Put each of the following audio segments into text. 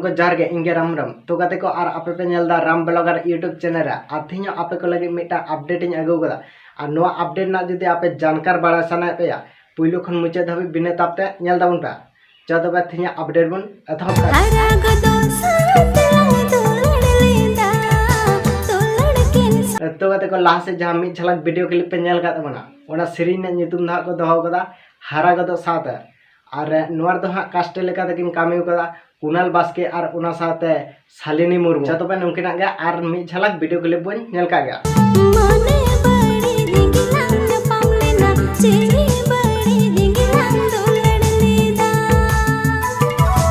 को जार के इंगे राम राम तो गाते को आर आपे पे नेलदा राम ब्लॉगर यूट्यूब चैनल रे आथिन आपे को लगे मिटा अपडेट इन अगु कदा और नो अपडेट ना जदि आपे जानकार बड़ा सना पे पुइलो खन मुचे धाबी बिना तापते नेल दाबन पे चलो बे थिया अपडेट बन अथवा तो गाते को लास्ट से जहां मिट झलक वीडियो क्लिप पे नेल का तबना ओना सीरीज ने नितुम धा को दहो कदा हारा गदो साथ और नोर दो हाँ कास्ट लेका तकिन कामी कदा कुणाल बास्के और उना साथे शालिनी मुर्मू जतो पे नुकिना गे और मिट झलक वीडियो क्लिप बन नेल का गया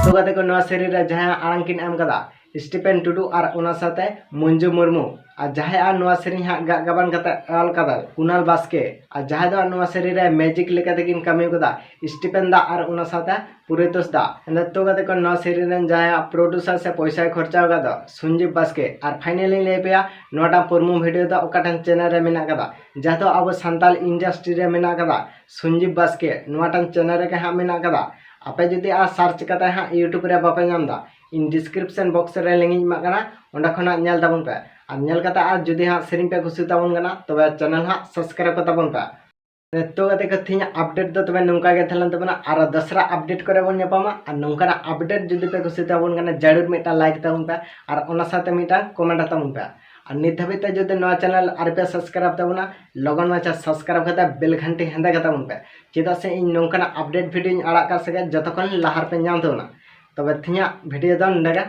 तो गाते को नोआ सीरीज रे जहां आरंग किन एम कदा स्टीफेन टुडू और उना साथे मंजू मुर्मू और जहां आ नोआ सीरीज हा गाबान कता ऑल कदा कुणाल बास्के और जहां दो नोआ सीरीज रे मैजिक लेका तकिन कामी कदा स्टीफेन दा और उना साथे पुरेतोस दा एंड तो गाते को नोआ सीरीज रे जहां प्रोड्यूसर से पैसा खर्चा कदा संजीव बास्के और फाइनली ले पेया नोटा परमु वीडियो दा ओकाटन चैनल रे मेना कदा जहां तो अब सांताल इंडस्ट्री रे मेना कदा संजीव बास्के नोटान चैनल रे हा मेना कदा आपे जदि आ सर्च कता हाँ यूट्यूब रे बापे नाम दा इन डिस्क्रिप्शन बॉक्स रे लिंक इन माकना ओंडा खना नेल दाबन पे और नेल कता आ जदि हाँ सेरिंग पे खुशी ताबन गना तबे चैनल हाँ सब्सक्राइब कता बन पे तो गते कथिया अपडेट दो तबे नंका गे थलन तबना और दसरा अपडेट करे बन नेपामा और नंकाना अपडेट जदि पे खुशी ताबन गना जरूर मिटा लाइक ताबन पे और ओना साथे मिटा कमेंट ताबन पे और नित हबिते जदि नवा चैनल आर पे सब्सक्राइब ताबना लगन माचा सब्सक्राइब कता बेल घंटी हेंदा कता बन पे चेदा से इन नंकाना अपडेट वीडियो आड़ा का सगे जतखन लाहार पे नाम तबना तबे थिया वीडियो दन नडगा